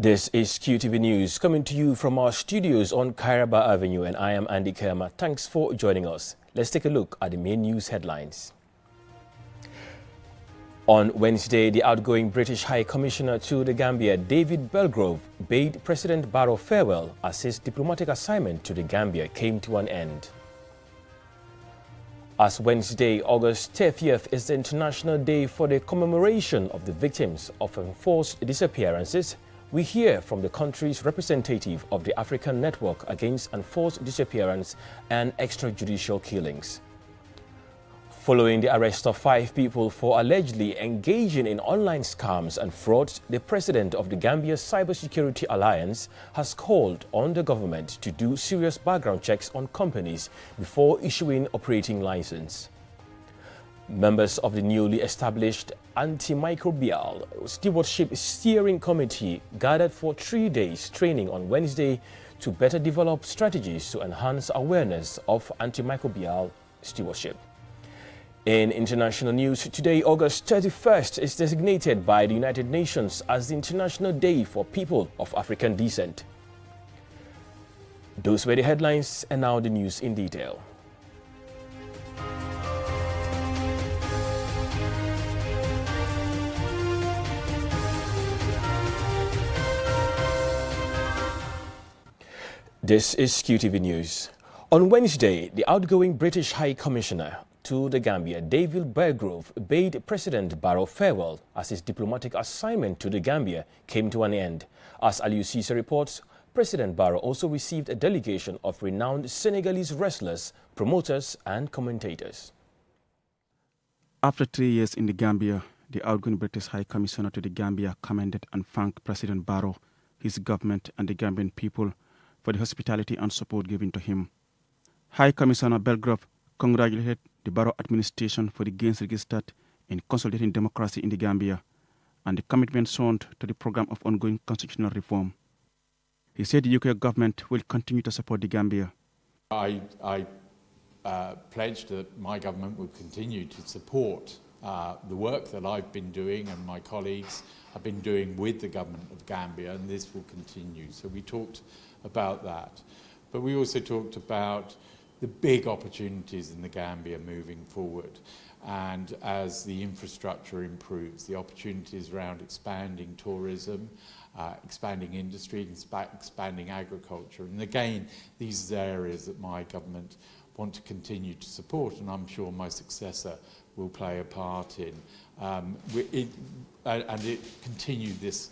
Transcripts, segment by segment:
This is QTV News coming to you from our studios on Kairaba Avenue, and I am Andy Kerma. Thanks for joining us. Let's take a look at the main news headlines. On Wednesday, the outgoing British High Commissioner to the Gambia, David Belgrove, bade President Barrow farewell as his diplomatic assignment to the Gambia came to an end. As Wednesday, August 30th, is the International Day for the commemoration of the victims of enforced disappearances, we hear from the country's representative of the African Network Against Enforced Disappearance and Extrajudicial Killings. Following the arrest of 5 people for allegedly engaging in online scams and frauds, the president of the Gambia Cybersecurity Alliance has called on the government to do serious background checks on companies before issuing operating license. Members of the newly established Antimicrobial Stewardship Steering Committee gathered for 3 days training on Wednesday to better develop strategies to enhance awareness of antimicrobial stewardship. In international news, today, August 31st, is designated by the United Nations as the International Day for People of African Descent. Those were the headlines, and now the news in detail. This is QTV News. On Wednesday, the outgoing British High Commissioner to the Gambia, David Belgrove, bade President Barrow farewell as his diplomatic assignment to the Gambia came to an end. As Aliou Cisse reports, President Barrow also received a delegation of renowned Senegalese wrestlers, promoters and commentators. After 3 years in the Gambia, the outgoing British High Commissioner to the Gambia commended and thanked President Barrow, his government and the Gambian people for the hospitality and support given to him. High Commissioner Belgrove congratulated the Barrow administration for the gains registered in consolidating democracy in the Gambia and the commitment shown to the program of ongoing constitutional reform. He said the UK government will continue to support the Gambia. I pledged that my government will continue to support the work that I've been doing and my colleagues have been doing with the government of Gambia, and this will continue. So we talked about that. But we also talked about the big opportunities in the Gambia moving forward. And as the infrastructure improves, the opportunities around expanding tourism, expanding industry, expanding agriculture. And again, these are areas that my government want to continue to support, and I'm sure my successor will play a part in. And it continued this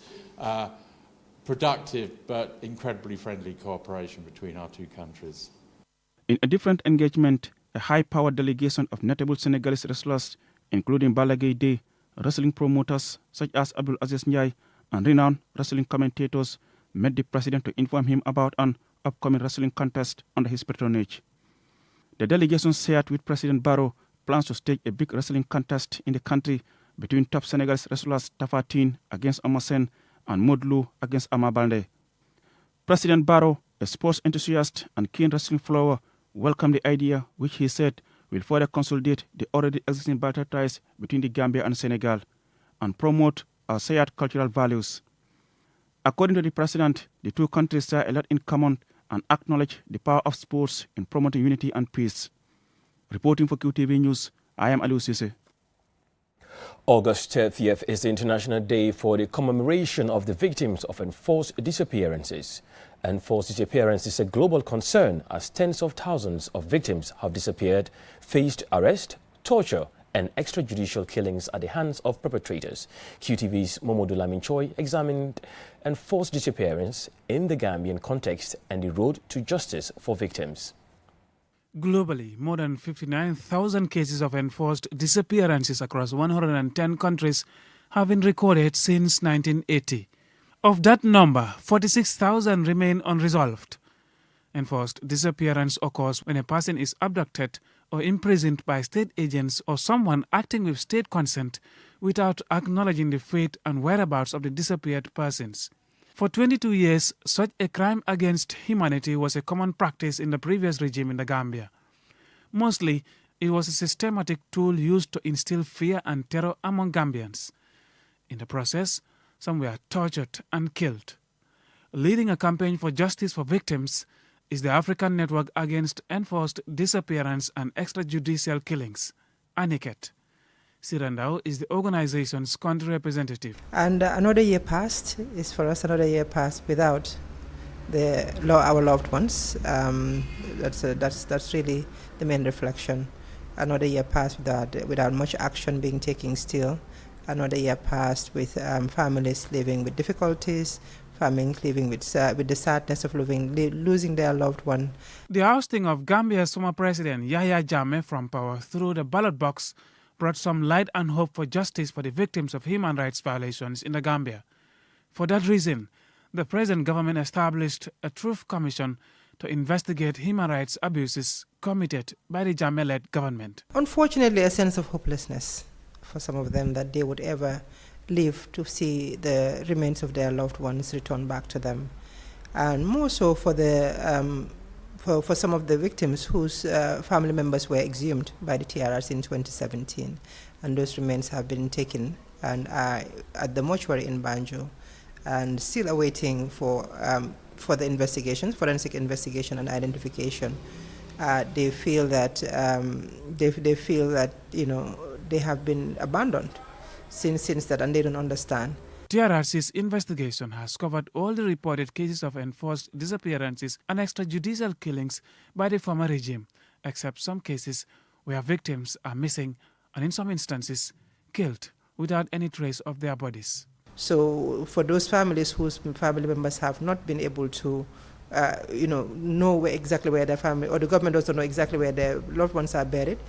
productive but incredibly friendly cooperation between our two countries. In a different engagement, a high-powered delegation of notable Senegalese wrestlers, including Balla Gaye Dey, wrestling promoters such as Abdul Aziz Ndiaye, and renowned wrestling commentators, met the president to inform him about an upcoming wrestling contest under his patronage. The delegation shared with President Barrow plans to stage a big wrestling contest in the country between top Senegalese wrestlers Tapha Tine against Eumeu Sène and Modou Lô against Ama Baldé. President Barrow, a sports enthusiast and keen wrestling follower, welcomed the idea, which he said will further consolidate the already existing bilateral ties between the Gambia and Senegal and promote our shared cultural values. According to the president, the two countries share a lot in common and acknowledge the power of sports in promoting unity and peace. Reporting for QTV News, I am Aliou Cisse. August 30th is the International Day for the commemoration of the victims of enforced disappearances. Enforced disappearance is a global concern as tens of thousands of victims have disappeared, faced arrest, torture and extrajudicial killings at the hands of perpetrators. QTV's Momodou Lamin Choi examined enforced disappearance in the Gambian context and the road to justice for victims. Globally, more than 59,000 cases of enforced disappearances across 110 countries have been recorded since 1980. Of that number, 46,000 remain unresolved. Enforced disappearance occurs when a person is abducted or imprisoned by state agents or someone acting with state consent without acknowledging the fate and whereabouts of the disappeared persons. For 22 years, such a crime against humanity was a common practice in the previous regime in the Gambia. Mostly, it was a systematic tool used to instill fear and terror among Gambians. In the process, some were tortured and killed. Leading a campaign for justice for victims is the African Network Against Enforced Disappearance and Extrajudicial Killings, ANICET. Sirandao is the organization's country representative. And another year passed, is for us another year passed without our loved ones. That's really the main reflection. Another year passed without much action being taken still. Another year passed with families living with difficulties, families living with the sadness of losing their loved one. The ousting of Gambia's former president Yahya Jammeh from power through the ballot box brought some light and hope for justice for the victims of human rights violations in the Gambia. For that reason, the present government established a Truth Commission to investigate human rights abuses committed by the Jammeh-led government. Unfortunately, a sense of hopelessness for some of them that they would ever live to see the remains of their loved ones returned back to them. And more so for for some of the victims whose family members were exhumed by the TRRC in 2017, and those remains have been taken and are at the mortuary in Banjul and still awaiting for the investigation, forensic investigation and identification. They feel that they have been abandoned since that, and they don't understand. TRRC's investigation has covered all the reported cases of enforced disappearances and extrajudicial killings by the former regime, except some cases where victims are missing and in some instances killed without any trace of their bodies. So for those families whose family members have not been able to know exactly where their family, or the government doesn't know exactly where their loved ones are buried,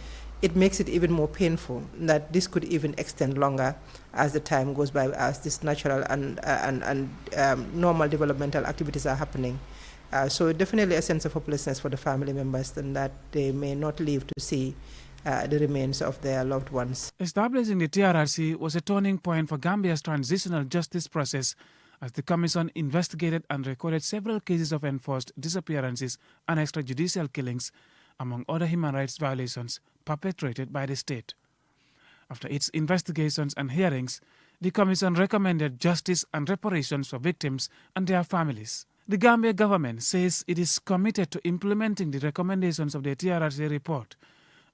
it makes it even more painful that this could even extend longer as the time goes by, as this natural and normal developmental activities are happening. So definitely a sense of hopelessness for the family members, and that they may not live to see the remains of their loved ones. Establishing the TRRC was a turning point for Gambia's transitional justice process, as the Commission investigated and recorded several cases of enforced disappearances and extrajudicial killings, among other human rights violations perpetrated by the state. After its investigations and hearings, the Commission recommended justice and reparations for victims and their families. The Gambia government says it is committed to implementing the recommendations of the TRRC report.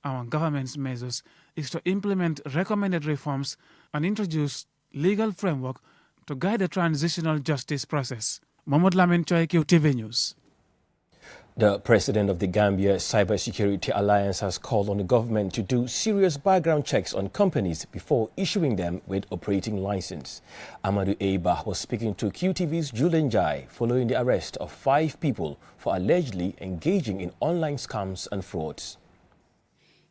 Among government's measures is to implement recommended reforms and introduce legal framework to guide the transitional justice process. Mohamed Lamin Choi, QTV News. The president of the Gambia Cybersecurity Alliance has called on the government to do serious background checks on companies before issuing them with operating license. Amadou Eba was speaking to QTV's Julian Jai following the arrest of 5 people for allegedly engaging in online scams and frauds.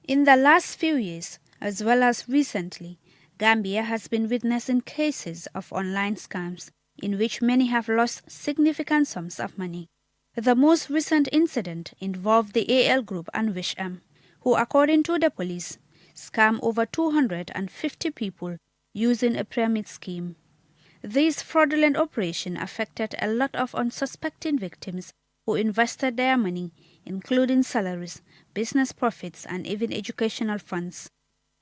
In the last few years, as well as recently, Gambia has been witnessing cases of online scams in which many have lost significant sums of money. The most recent incident involved the AL Group and Wish-M, who, according to the police, scammed over 250 people using a pyramid scheme. This fraudulent operation affected a lot of unsuspecting victims who invested their money, including salaries, business profits, and even educational funds.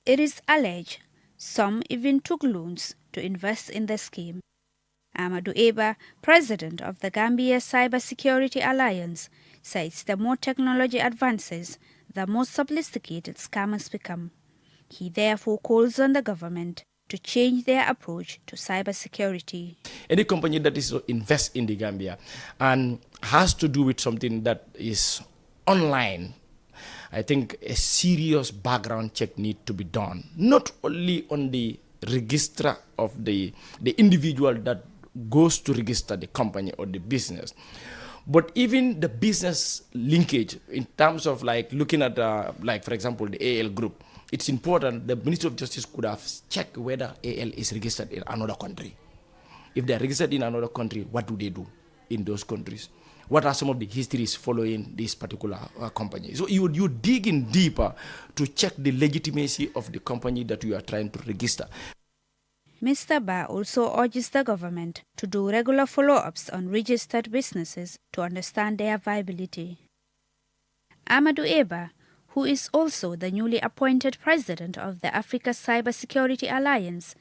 It is alleged some even took loans to invest in the scheme. Amadou Eba, president of the Gambia Cybersecurity Alliance, says the more technology advances, the more sophisticated scammers become. He therefore calls on the government to change their approach to cybersecurity. Any company that is to invest in the Gambia and has to do with something that is online, I think a serious background check needs to be done, not only on the register of the individual that goes to register the company or the business, but even the business linkage in terms of like looking at like for example the AL Group. It's important the Ministry of Justice could have checked whether AL is registered in another country. If they're registered in another country, what do they do in those countries? What are some of the histories following this particular company? So you dig in deeper to check the legitimacy of the company that you are trying to register. Mr. Ba also urges the government to do regular follow-ups on registered businesses to understand their viability. Amadou Eba, who is also the newly appointed president of the Africa Cybersecurity Alliance,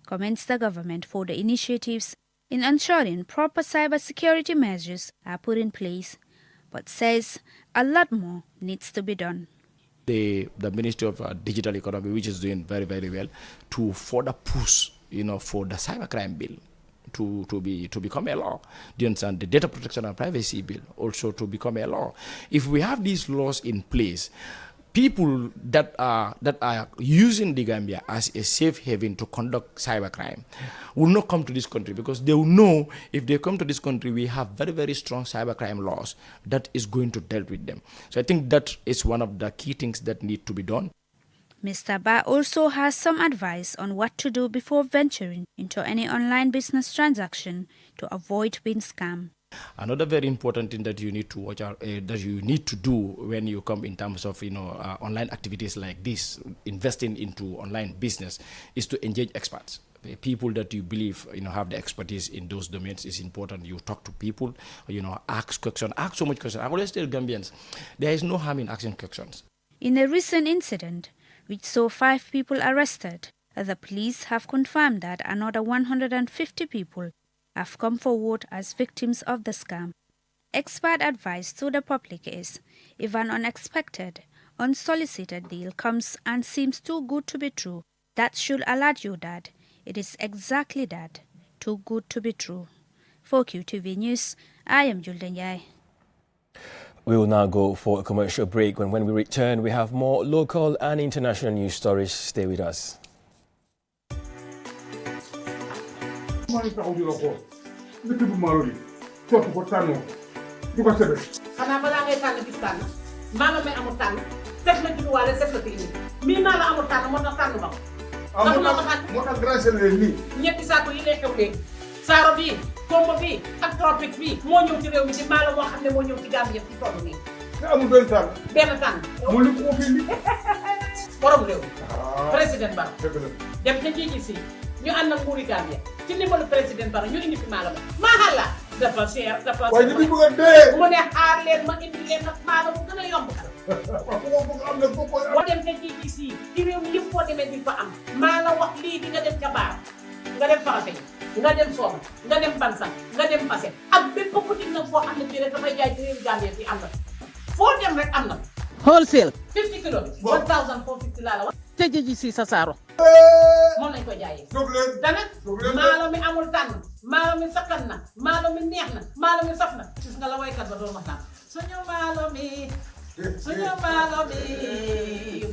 commends the government for the initiatives in ensuring proper cybersecurity measures are put in place, but says a lot more needs to be done. The Ministry of Digital Economy, which is doing very, very well, to further push, for the cybercrime bill to become a law. Do you understand? The Data Protection and Privacy Bill also to become a law. If we have these laws in place, people that are using the Gambia as a safe haven to conduct cybercrime will not come to this country, because they will know if they come to this country, we have very, very strong cybercrime laws that is going to deal with them. So I think that is one of the key things that need to be done. Mr. Ba also has some advice on what to do before venturing into any online business transaction to avoid being scammed. Another very important thing that you need to watch out, that you need to do when you come in terms of online activities like this, investing into online business, is to engage experts. People that you believe have the expertise in those domains is important. You talk to people, ask questions, ask so much questions. I always tell Gambians, there is no harm in asking questions. In a recent incident, which saw 5 people arrested, the police have confirmed that another 150 people have come forward as victims of the scam. Expert advice to the public is, if an unexpected, unsolicited deal comes and seems too good to be true, that should alert you that it is exactly that, too good to be true. For QTV News, I am Julden Yai. We will now go for a commercial break. When we return, we have more local and international news stories. Stay with us. xanaa balaa ngay tànn gis tànn maanaam may amul tànn def na judduwaale def na technique mii maa la amul tànn moo tax tànn ba ko moo tax grand seigneur nii ñetti saako yi lay xew léegi saaro bii kombo bii ak tropique bii moo ñëw ci réew mi di maa la moo xam ne moo ñëw ci Gambie ci toll nii te amul benn tànn moo li ko fi borom réew président Barrow dem ca GGC ñu ànd ak nguuri Gambie ci ndimbalu président Barrow ñu indi fi maa la maaxalla dafa cher dafa waaye ñu ngi bëgg a dee mu ne xaar leen ma indi leen nag maa la mu gën a yomb am na boo dem ca GGC ci réew mi yëpp boo demee di fa am maa la wax lii di nga dem ca baar nga dem Farafeñ nga dem Soom nga dem Bansan nga dem Basse ak bépp boutique nag foo xam ne bii rek dafay jaay ci réew Gambie bi am na foo dem rek am na wholesale 50 kilos 1450 laa la wax te GGC sa saaro moom lañ koy jaayee dana maalo mi amul tànn maalo mi sakkan na maalo mi neex na maalo mi saf na gis nga la waykat ba doon wax naan suñu maalo mi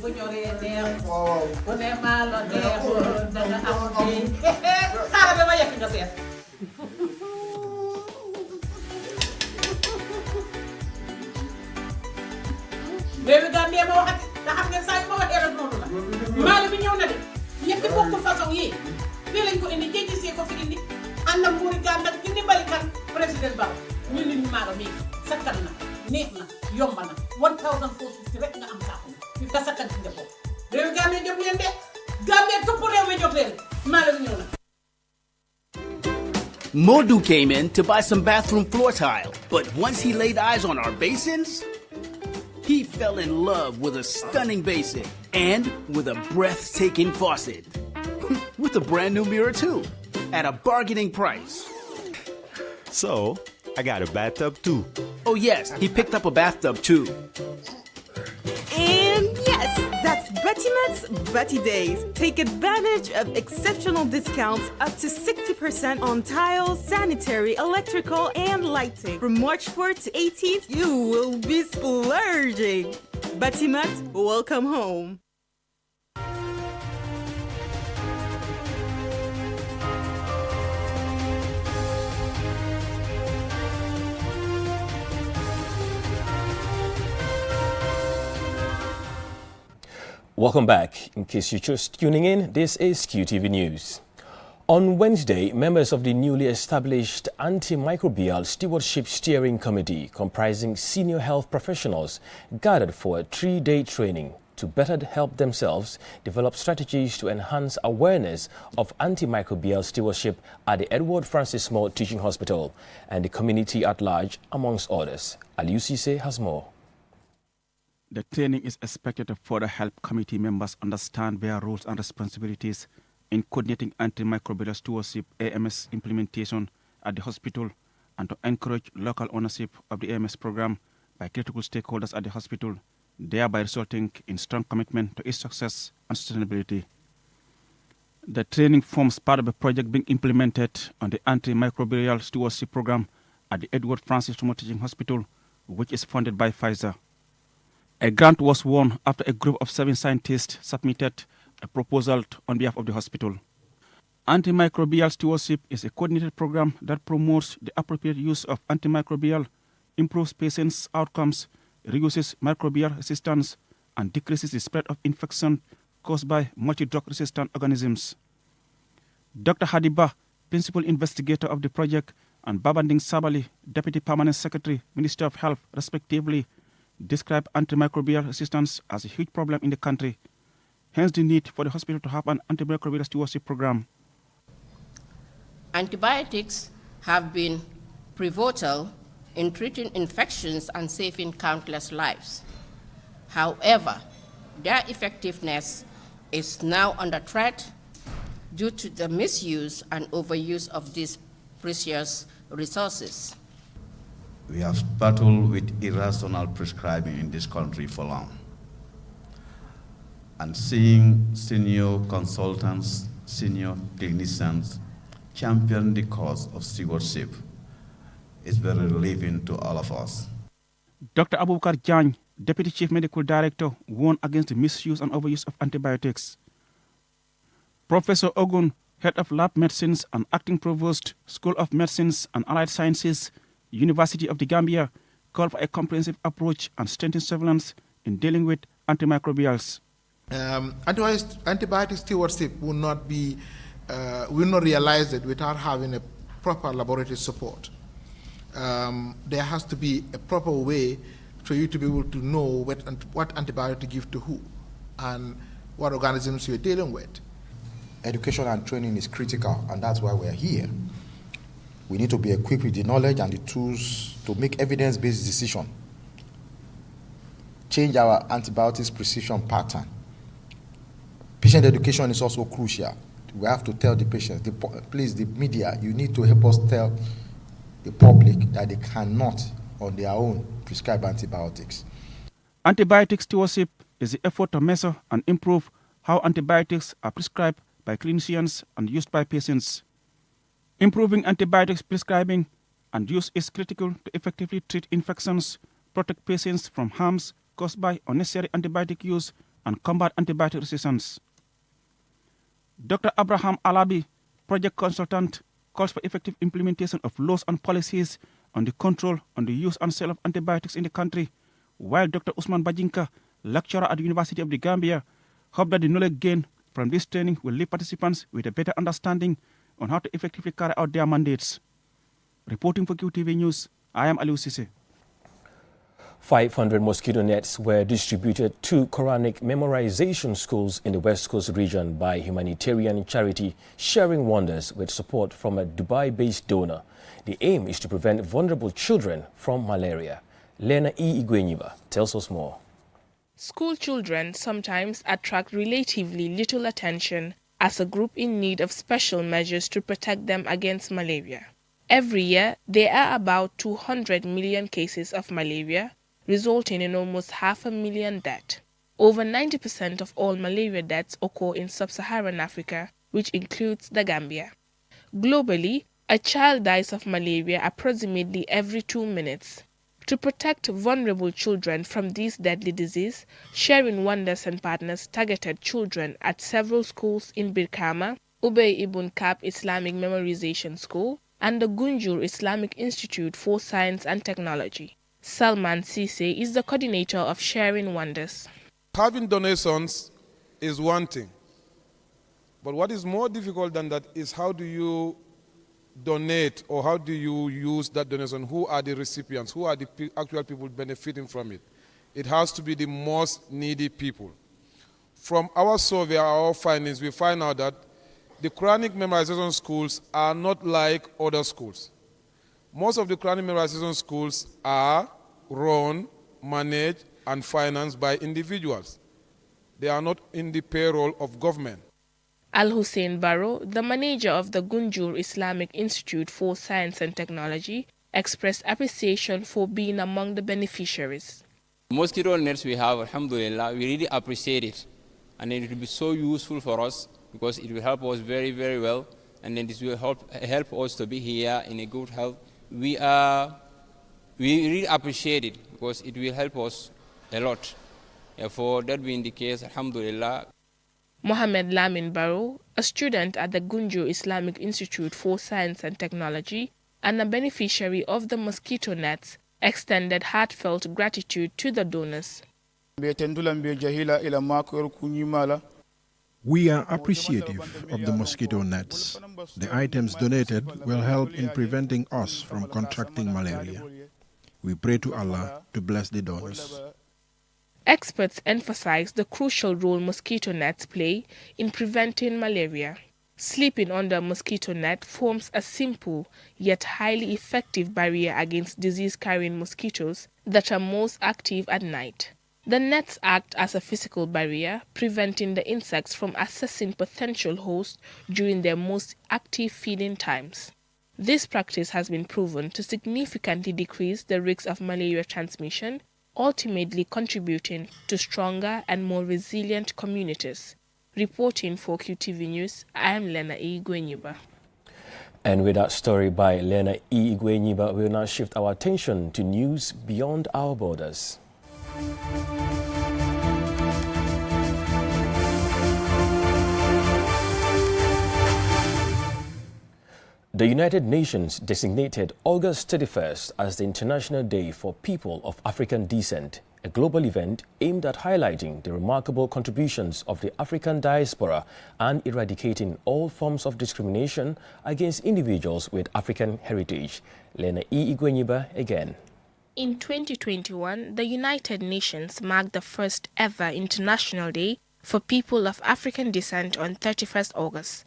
bu ñoree neex bu ne maalo neexul danga am bi xaaral dama yekk nga seet léegi Gambie ma waxati nga xam ne saa yu ma waxee rek noonu la maalo bi ñëw na de ñetti bokkul façon yi fii lañ ko indi GGC ko fi indi ànd ak nguuri Gambie ak ci ndimbali kan président Barrow ñu lim ñu maalo mii sakkan na neex na yomb na 1450 rek nga am saako fi ka sakkan ci njaboot réew Gambie jóg leen de Gambie topp réew mi jóg leen maalo bi ñëw na. Modu came in to buy some bathroom floor tile, but once he laid eyes on our basins, he fell in love with a stunning basin and with a breathtaking faucet. With a brand new mirror too, at a bargaining price. So, I got a bathtub too. Oh yes, he picked up a bathtub too. And yes, that's Batimat's Bati Days. Take advantage of exceptional discounts up to 60% on tiles, sanitary, electrical, and lighting. From March 4th to 18th, you will be splurging. Batimat, welcome home. Welcome back. In case you're just tuning in, this is QTV News. On Wednesday, members of the newly established Antimicrobial Stewardship Steering Committee, comprising senior health professionals, gathered for a 3-day training to better help themselves develop strategies to enhance awareness of antimicrobial stewardship at the Edward Francis Small Teaching Hospital and the community at large, amongst others. Aliou Cisse has more. The training is expected to further help committee members understand their roles and responsibilities in coordinating antimicrobial stewardship AMS implementation at the hospital and to encourage local ownership of the AMS program by critical stakeholders at the hospital, thereby resulting in strong commitment to its success and sustainability. The training forms part of a project being implemented on the antimicrobial stewardship program at the Edward Francis Remote Teaching Hospital, which is funded by Pfizer. A grant was won after a group of 7 scientists submitted a proposal on behalf of the hospital. Antimicrobial stewardship is a coordinated program that promotes the appropriate use of antimicrobial, improves patients' outcomes, reduces microbial resistance, and decreases the spread of infection caused by multi-drug resistant organisms. Dr. Hadiba, principal investigator of the project, and Babanding Sabali, deputy permanent secretary, Minister of Health, respectively, describe antimicrobial resistance as a huge problem in the country, hence the need for the hospital to have an antimicrobial stewardship program. Antibiotics have been pivotal in treating infections and saving countless lives. However, their effectiveness is now under threat due to the misuse and overuse of these precious resources. We have battled with irrational prescribing in this country for long. And seeing senior consultants, senior clinicians champion the cause of stewardship is very relieving to all of us. Dr. Abubakar Jany, Deputy Chief Medical Director, warned against the misuse and overuse of antibiotics. Professor Ogun, Head of Lab Medicines and Acting Provost, School of Medicines and Allied Sciences, University of the Gambia, called for a comprehensive approach and strengthened surveillance in dealing with antimicrobials. Antibiotic stewardship will not realize it without having a proper laboratory support. There has to be a proper way for you to be able to know what antibiotic to give to who and what organisms you're dealing with. Education and training is critical, and that's why we're here. We need to be equipped with the knowledge and the tools to make evidence-based decisions. Change our antibiotics prescription pattern. Patient education is also crucial. We have to tell the patients, please, the media, you need to help us tell the public that they cannot, on their own, prescribe antibiotics. Antibiotic stewardship is the effort to measure and improve how antibiotics are prescribed by clinicians and used by patients. Improving antibiotics prescribing and use is critical to effectively treat infections, protect patients from harms caused by unnecessary antibiotic use, and combat antibiotic resistance. Dr. Abraham Alabi, project consultant, calls for effective implementation of laws and policies on the control on the use and sale of antibiotics in the country, while Dr. Usman Bajinka, lecturer at the University of the Gambia, hoped that the knowledge gained from this training will leave participants with a better understanding on how to effectively carry out their mandates. Reporting for QTV News, I am Aliou Sise. 500 mosquito nets were distributed to Quranic memorization schools in the West Coast region by humanitarian charity Sharing Wonders with support from a Dubai-based donor. The aim is to prevent vulnerable children from malaria. Lena E. Igwenyiba tells us more. School children sometimes attract relatively little attention as a group in need of special measures to protect them against malaria. Every year, there are about 200 million cases of malaria, resulting in almost 500,000 deaths. Over 90% of all malaria deaths occur in sub-Saharan Africa, which includes the Gambia. Globally, a child dies of malaria approximately every 2 minutes. To protect vulnerable children from this deadly disease, Sharing Wonders and partners targeted children at several schools in Birkama, Ubay Ibn Kab Islamic Memorization School, and the Gunjur Islamic Institute for Science and Technology. Salman Sise is the coordinator of Sharing Wonders. Having donations is one thing, but what is more difficult than that is how do you donate, or how do you use that donation? Who are the recipients? Who are the actual people benefiting from it? It has to be the most needy people. From our survey, our findings, we find out that the Quranic memorization schools are not like other schools. Most of the Quranic memorization schools are run, managed, and financed by individuals. They are not in the payroll of government. Al-Hussein Barrow, the manager of the Gunjur Islamic Institute for Science and Technology, expressed appreciation for being among the beneficiaries. Mosquito nets we have, alhamdulillah, we really appreciate it. And it will be so useful for us because it will help us very, very well. And then this will help us to be here in a good health. We really appreciate it because it will help us a lot. Therefore, that being the case, alhamdulillah. Mohammed Lamin Barrow, a student at the Gunjur Islamic Institute for Science and Technology and a beneficiary of the mosquito nets, extended heartfelt gratitude to the donors. We are appreciative of the mosquito nets. The items donated will help in preventing us from contracting malaria. We pray to Allah to bless the donors. Experts emphasize the crucial role mosquito nets play in preventing malaria. Sleeping under a mosquito net forms a simple yet highly effective barrier against disease-carrying mosquitoes that are most active at night. The nets act as a physical barrier, preventing the insects from accessing potential hosts during their most active feeding times. This practice has been proven to significantly decrease the risk of malaria transmission, ultimately contributing to stronger and more resilient communities. Reporting for QTV News, I am Lena E. Gwenyiba. And with that story by Lena E. Gwenyiba, we will now shift our attention to news beyond our borders. The United Nations designated August 31st as the International Day for People of African Descent, a global event aimed at highlighting the remarkable contributions of the African diaspora and eradicating all forms of discrimination against individuals with African heritage. Lena E. Igwenyiba again. In 2021, the United Nations marked the first ever International Day for People of African Descent on 31st August.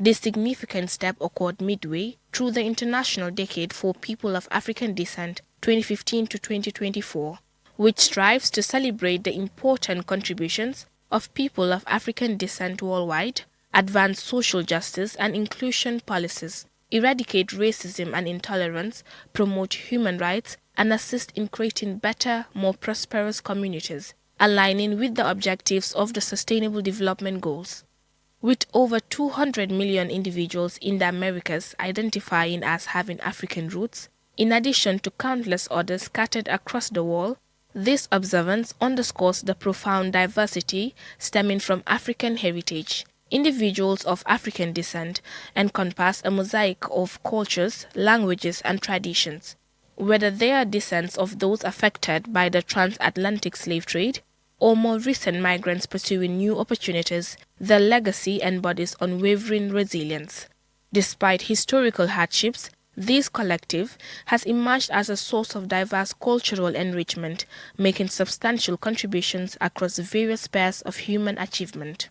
This significant step occurred midway through the International Decade for People of African Descent 2015 to 2024, which strives to celebrate the important contributions of people of African descent worldwide, advance social justice and inclusion policies, eradicate racism and intolerance, promote human rights, and assist in creating better, more prosperous communities, aligning with the objectives of the Sustainable Development Goals. With over 200 million individuals in the Americas identifying as having African roots, in addition to countless others scattered across the world, this observance underscores the profound diversity stemming from African heritage. Individuals of African descent encompass a mosaic of cultures, languages, and traditions. Whether they are descendants of those affected by the transatlantic slave trade, or more recent migrants pursuing new opportunities, their legacy embodies unwavering resilience. Despite historical hardships, this collective has emerged as a source of diverse cultural enrichment, making substantial contributions across various spheres of human achievement.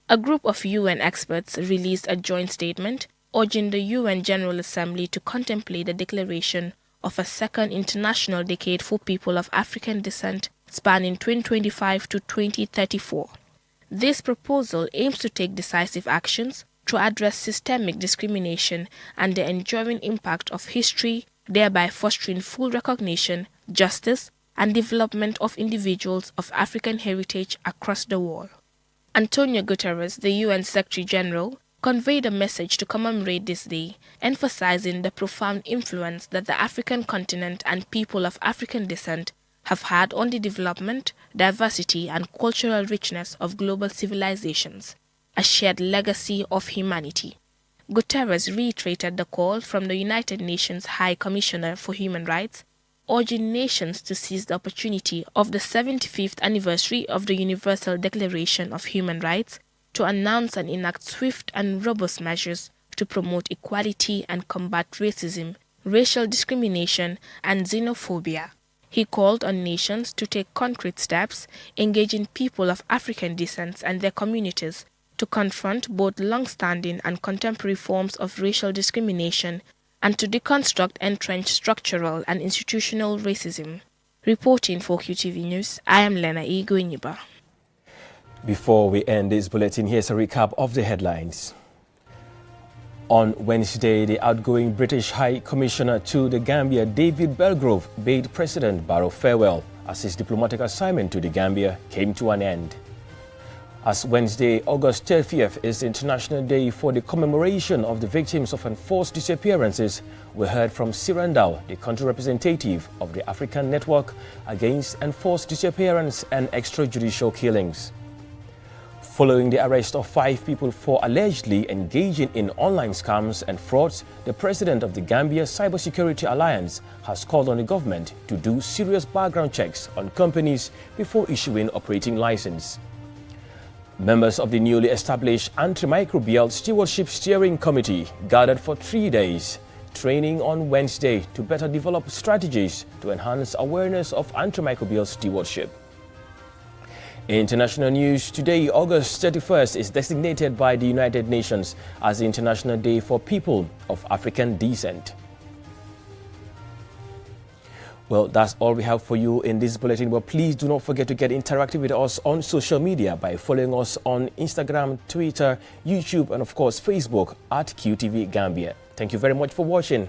A group of UN experts released a joint statement urging the UN General Assembly to contemplate the declaration of a second International Decade for People of African Descent spanning 2025 to 2034. This proposal aims to take decisive actions to address systemic discrimination and the enduring impact of history, thereby fostering full recognition, justice, and development of individuals of African heritage across the world. Antonio Guterres, the UN Secretary General, conveyed a message to commemorate this day, emphasizing the profound influence that the African continent and people of African descent have had on the development, diversity, and cultural richness of global civilizations, a shared legacy of humanity. Guterres reiterated the call from the United Nations High Commissioner for Human Rights, urging nations to seize the opportunity of the 75th anniversary of the Universal Declaration of Human Rights to announce and enact swift and robust measures to promote equality and combat racism, racial discrimination, and xenophobia. He called on nations to take concrete steps, engaging people of African descent and their communities to confront both long-standing and contemporary forms of racial discrimination and to deconstruct entrenched structural and institutional racism. Reporting for QTV News, I am Lena E. Gwenyiba. Before we end this bulletin, here's a recap of the headlines. On Wednesday, the outgoing British High Commissioner to the Gambia, David Belgrove, bade President Barrow farewell as his diplomatic assignment to the Gambia came to an end. As Wednesday, August 30th is International Day for the commemoration of the victims of enforced disappearances, we heard from Sirandao, the country representative of the African Network Against Enforced Disappearance and Extrajudicial Killings. Following the arrest of 5 people for allegedly engaging in online scams and frauds, the president of the Gambia Cybersecurity Alliance has called on the government to do serious background checks on companies before issuing operating license. Members of the newly established Antimicrobial Stewardship Steering Committee gathered for 3 days, training on Wednesday to better develop strategies to enhance awareness of antimicrobial stewardship. International news today, August 31st, is designated by the United Nations as the International Day for People of African Descent. Well, that's all we have for you in this bulletin, but please do not forget to get interactive with us on social media by following us on Instagram, Twitter, YouTube, and of course Facebook at QTV Gambia. Thank you very much for watching.